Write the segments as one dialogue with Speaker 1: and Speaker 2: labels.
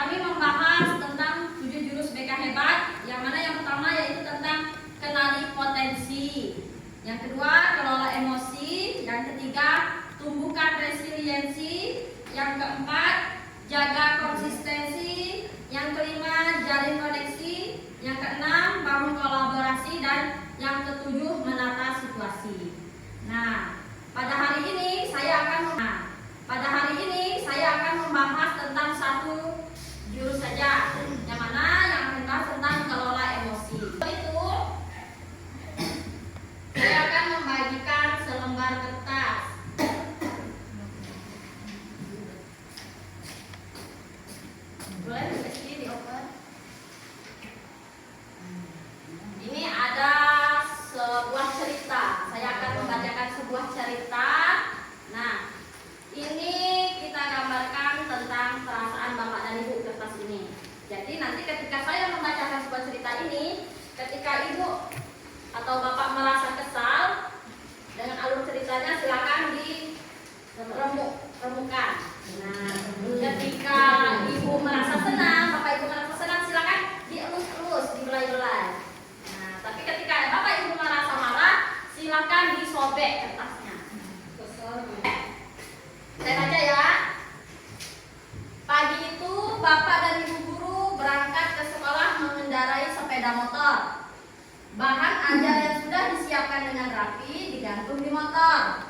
Speaker 1: kami membahas tentang 7 jurus BK hebat, yang mana yang pertama yaitu tentang kenali potensi, yang kedua kelola emosi, yang ketiga tumbuhkan resiliensi, yang keempat jaga konsistensi, yang kelima jalin koneksi, yang keenam bangun kolaborasi, dan yang ketujuh menata situasi. Nah, pada hari ini saya akan membahas tentang satu jurus saja, yang mana yang membahas tentang kelola emosi. Itu saya akan membagikan selembar kertas. Boleh di open. Ini ada sebuah cerita. Saya akan membacakan sebuah cerita. Nah, ini kita gambarkan tentang perasaan Bapak dan Ibu kertas ini. Jadi nanti ketika saya membacakan sebuah cerita ini, ketika Ibu atau Bapak merasa kesal dengan alur ceritanya, silakan diremukkan. Nah, ketika Ibu merasa senang, Bapak Ibu merasa senang, silakan dielus-elus, dibelai-belai. Nah, tapi ketika Bapak Ibu merasa marah, silakan disobek kertasnya. Saya baca ya. Pagi itu Bapak dan Ibu guru berangkat ke sekolah mengendarai sepeda motor. Bahan ajar yang sudah disiapkan dengan rapi digantung di motor.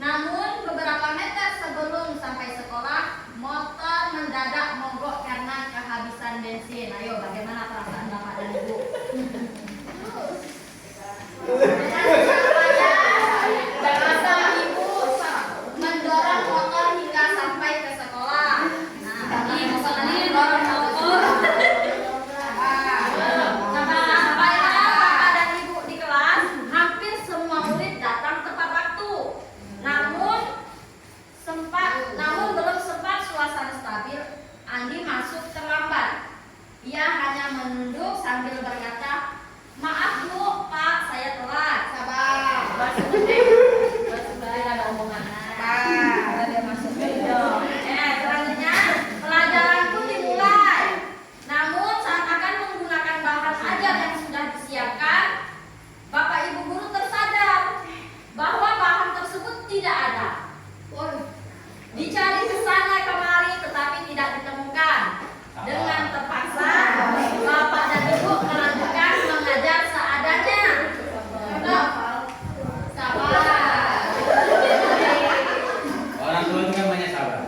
Speaker 1: Namun beberapa meter sebelum sampai sekolah, motor mendadak mogok karena kehabisan bensin. Ayo, bagaimana perasaan Bapak dan Ibu? Mendorong motor hingga sampai ke sekolah. Nah, ini pesanannya dorong motor. Bapak dan Ibu di kelas, hampir semua murid datang tepat waktu. Namun belum sempat suasana stabil, Andi masuk terlambat. Ia hanya menunduk sambil berkata, "Maaf Bu, Pak, saya telat." Sabar. Sebenarnya ada omongan. Dia masuk video. Selanjutnya pelajaran pun dimulai. Namun saat akan menggunakan bahan ajar yang sudah disiapkan, Bapak Ibu guru tersadar bahwa bahan tersebut tidak ada. Dicari ke sana kemari tetapi tidak ditemukan. Dengan terpaksa Bapak dan Ibu melanjutkan mengajar seadanya. Sabar.
Speaker 2: Orang tua itu kan banyak sabar.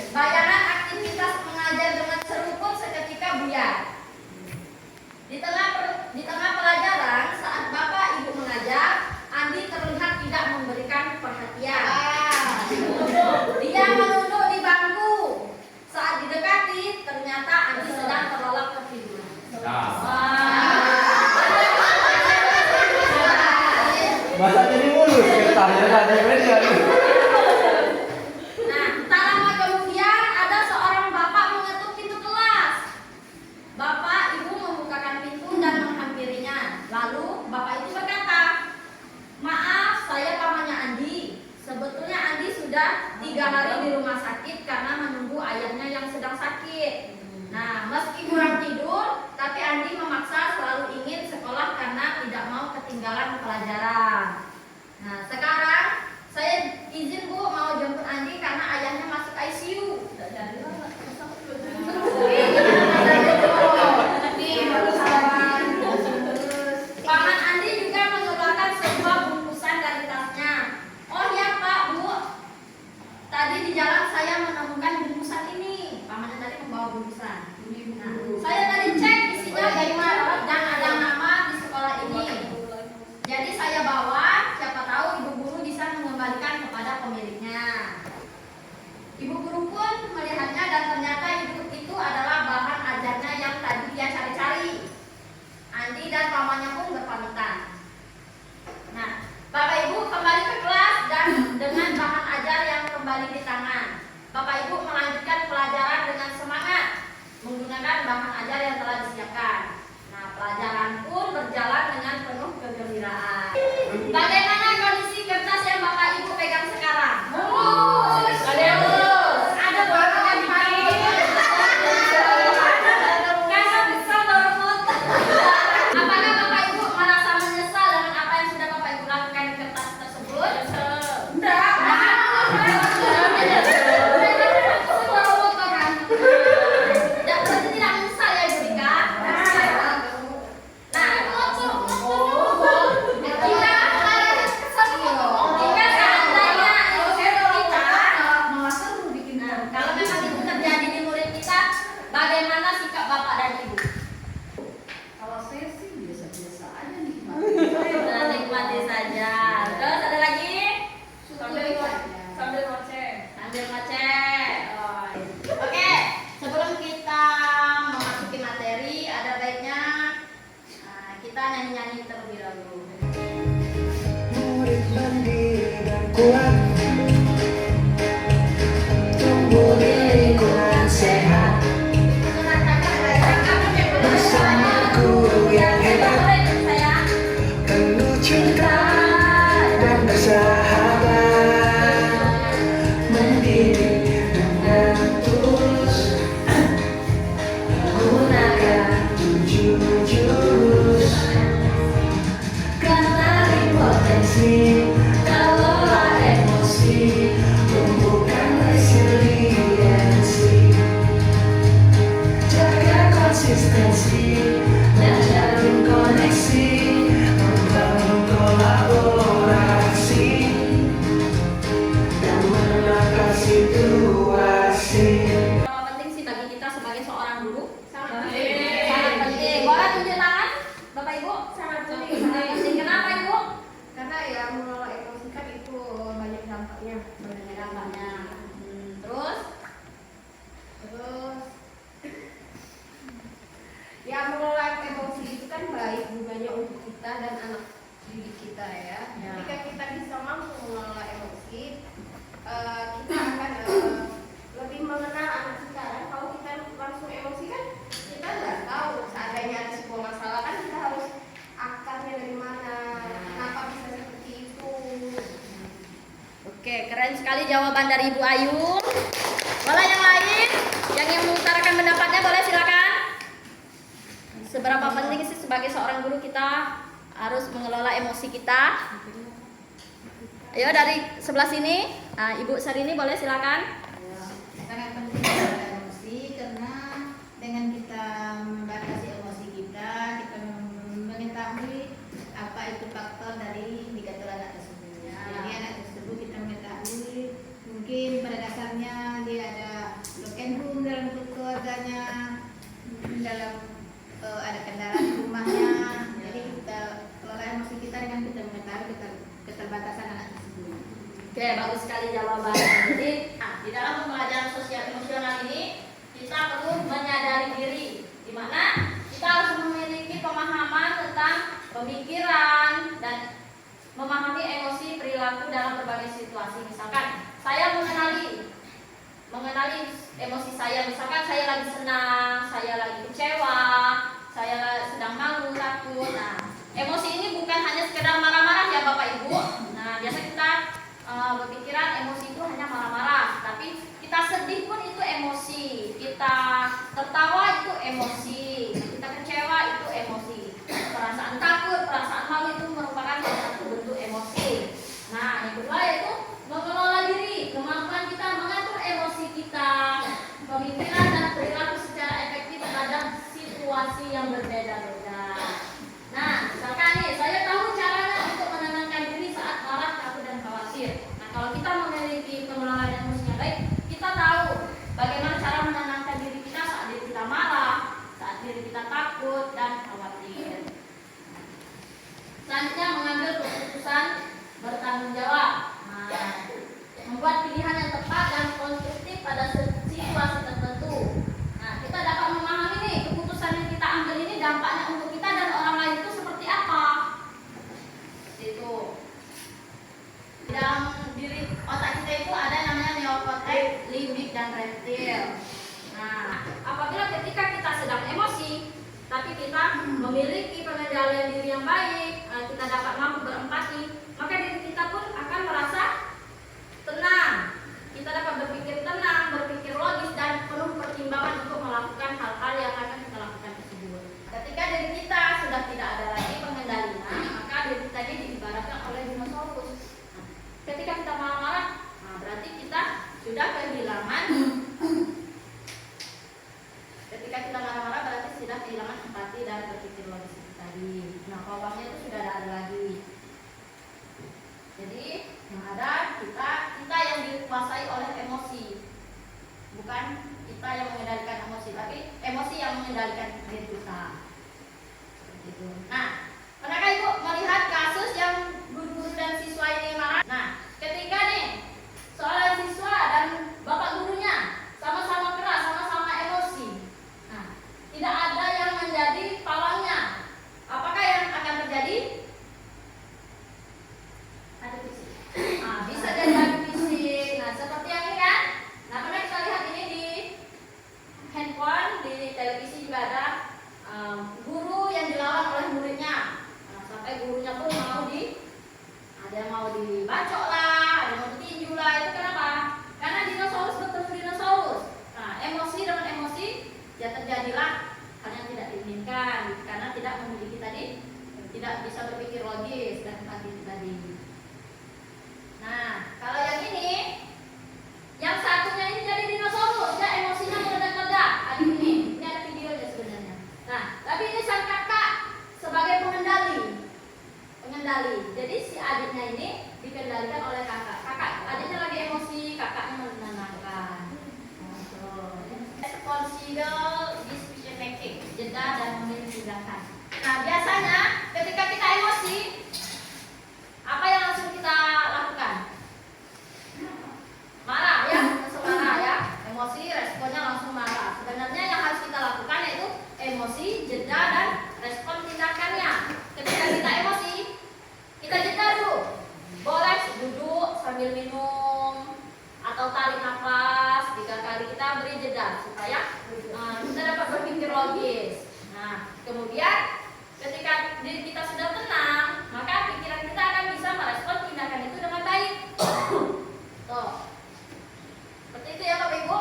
Speaker 1: Bayangan aktivitas mengajar dengan seruput seketika buyar. Di tengah pelajaran, saat Bapak Ibu mengajar, Andi terlihat tidak memberikan perhatian. Dia menunduk di bangku. Saat didekati, ternyata Andi sedang terlelap ketiduran.
Speaker 2: Masa jadi mulus kertasnya ada beda.
Speaker 1: Nah, tak lama kemudian ada seorang bapak mengetuk pintu kelas. Bapak Ibu membukakan pintu dan menghampirinya. Lalu bapak itu berkata, "Maaf, saya pamannya Andi. Sebetulnya Andi sudah 3 hari di rumah sakit karena menunggu ayahnya yang sedang sakit. Nah, meski kurang tidur, tapi Andi memaksa selalu ingin sekolah karena tidak mau ketinggalan pelajaran. Nah, sekarang saya izin Bu mau jemput Andi karena ayahnya masuk ICU." Paman Andi juga mengeluarkan sebuah bungkusan dari tasnya. "Oh ya Pak, Bu, tadi di jalan saya menemukan bungkusan ini." Pamannya tadi membawa bungkusan. Nah, "Saya tadi cek isinya bagaimana dan ada nama di sekolah ini. Jadi saya
Speaker 3: kuat, tumbuh di lingkungan sehat, bersama guru yang hebat, penuh cinta dan bersahabat, mendidik dengan tulus, gunakan 7 jurus, kenali potensi, kelola emosi, tumbuhkan resiliensi, jaga konsistensi dan jalin koneksi, membangun kolaborasi dan menakar situasi.
Speaker 1: Berapa penting sih bagi kita sebagai seorang guru? Sangat penting. Boleh tunjuk tangan, Bapak Ibu? Sangat penting. Kenapa Ibu?
Speaker 4: Karena ya mengelola emosi kan itu banyak dampaknya.
Speaker 1: Banyak dampaknya. Terus?
Speaker 4: Ya mengelola emosi itu kan baik gunanya untuk kita dan anak didik kita ya.
Speaker 1: Ya.
Speaker 4: Ketika kita bisa mampu mengelola emosi, kita akan lebih mengenal anak kita. Kan kalau kita langsung emosi kan kita nggak tahu seandainya ada sebuah masalah kan kita harus akarnya dari mana, kenapa bisa seperti itu.
Speaker 1: Oke, keren sekali jawaban dari Ibu Ayu. Boleh yang lain? Yang ingin mengutarakan pendapatnya boleh silakan. Seberapa penting sih sebagai seorang guru kita harus mengelola emosi kita? Ayo dari sebelah sini, nah, Ibu Sarini boleh silakan.
Speaker 5: Sangat penting mengelola emosi karena dengan kita membatasi emosi kita mengetahui apa itu faktor dari indikator anak tersebut. Jadi anak tersebut kita mengetahui mungkin pada dasarnya dia ada broken home dalam keluarganya, dalam ada kendala di rumahnya. Jadi kita kelola emosi kita dengan kita mengetahui keterbatasan anak tersebut.
Speaker 1: Oke, bagus sekali jawabannya. Jadi, di dalam pembelajaran sosial emosional ini kita perlu menyadari diri, di mana kita harus memiliki pemahaman tentang pemikiran dan memahami emosi perilaku dalam berbagai situasi. Misalkan saya mengenali emosi saya, misalkan saya lagi senang, saya lagi kecewa, saya sedang malu, takut. Nah, emosi ini bukan hanya sekedar marah-marah ya Bapak Ibu. Nah, biasa kita berpikiran emosi itu hanya marah-marah, tapi kita sedih pun itu emosi, kita tertawa itu emosi, kita kecewa itu emosi, perasaan takut, perasaan malu itu merupakan salah satu bentuk emosi. Nah, yang kedua yaitu mengelola diri, kemampuan kita mengatur emosi kita, pemikiran dan perilaku secara efektif terhadap situasi yang berbeda-beda. Nah, misalkan nih, saya tahu caranya untuk menenangkan diri saat marah, takut, dan khawatir. Nah, kalau kita memiliki pengelolaan emosi yang baik, kita tahu bagaimana cara menenangkan diri kita saat diri kita marah, saat diri kita takut, dan khawatir. Selanjutnya, mengambil keputusan bertanggung jawab. Nah, membuat pilihan yang tepat dan konstruktif pada situasi tertentu. Nah, kita dapat memahami nih keputusan yang kita ambil ini dampaknya untuk kita dan orang lain itu seperti apa. Itu. Di dalam diri otak kita itu ada yang namanya neokortex, limbik, dan reptil. Nah, apabila ketika kita sedang emosi, tapi kita memiliki pengendalian diri yang baik, kita dapat mampu berempati, maka diri kita pun akan merasa tenang. Kita dapat berpikir tenang, berpikir logis, dan penuh pertimbangan untuk melakukan hal-hal yang akan kita lakukan tersebut. Ketika diri kita sudah tidak ada lagi pengendalian, maka diri tadi diibaratkan oleh dinosaurus. Ketika kita marah-marah, nah berarti kita sudah kehilangan. Ketika kita marah-marah berarti sudah kehilangan empati dan berpikir logis tadi. Nah, peluangnya itu sudah tidak ada lagi. Jadi yang ada kita yang dikuasai oleh emosi, bukan kita yang mengendalikan emosi, tapi emosi yang mengendalikan diri kita. Seperti itu. Nah, pernahkah Ibu melihat kasus yang guru-guru dan siswa ini marah? Nah, ketika nih seorang siswa dan bapak gurunya sama-sama keras, sama-sama emosi, nah tidak ada yang menjadi pawangnya. Apakah yang akan terjadi? Ada yang mau dibacok lah, ada yang mau ditinju lah. Itu kenapa? Karena dinosaurus bertemu dinosaurus. Nah, emosi dengan emosi ya terjadilah hal yang tidak diinginkan karena tidak memiliki tadi, tidak bisa berpikir logis dan tadi. Nah, kalau yang ini, yang satunya ini jadi dinosaurus, ya emosinya meledak-ledak. Adik ini ada videonya sebenarnya. Nah, tapi ini sang kakak sebagai pengendali. Jadi si adiknya ini dikendalikan oleh kakak. Adiknya lagi emosi, kakaknya menenangkan. Consider decision making, jeda dan memilih tindakan. Nah, biasanya ketika kita emosi, apa yang langsung kita lakukan? Marah ya, langsung marah ya. Emosi, responnya langsung marah. Sebenarnya yang harus kita lakukan yaitu emosi, jeda dan respon tindakannya. Ketika kita emosi, kita jeda dulu. Boleh duduk sambil minum atau tarik nafas 3 kali, kita beri jeda supaya kita dapat berpikir logis. Nah, kemudian ketika diri kita sudah tenang, maka pikiran kita akan bisa merespon tindakan itu dengan baik. Tuh. Seperti itu ya Bapak Ibu.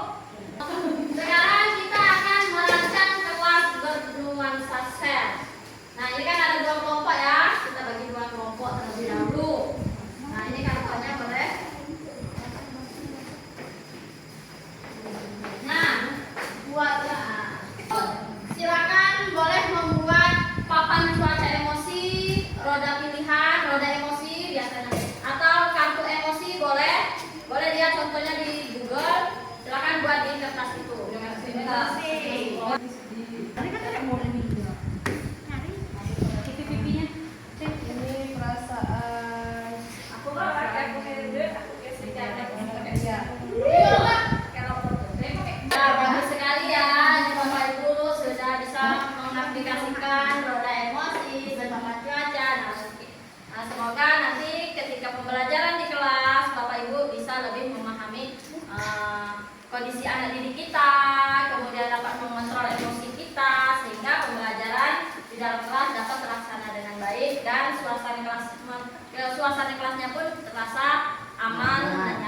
Speaker 1: Sekarang kita akan merancang kelas bernuansa sel. Nah, ini kan ada 2 kelompok ya. Kita bagi 2 kelompok terlebih dahulu. Nah, ini kartunya boleh. Nah, silakan boleh membuat papan cuaca emosi, roda pilihan, roda emosi biasanya, atau kartu emosi boleh lihat contohnya di Google. Silakan buat di kertas itu. Terima kasih.
Speaker 4: Ini perasaan
Speaker 1: Aku pakai duit, aku kasih
Speaker 4: ya.
Speaker 1: Nah, bagus sekali ya, ini Bapak Ibu sudah bisa mengaplikasikan roda emosi bersama cuaca. Nah, semoga nanti ketika pembelajaran di kelas Bapak Ibu bisa lebih memahami kondisi anak didik kita, kemudian dapat mengontrol emosi kita sehingga pembelajaran di dalam kelas dapat terlaksana dengan baik dan suasana kelasnya pun terasa aman dan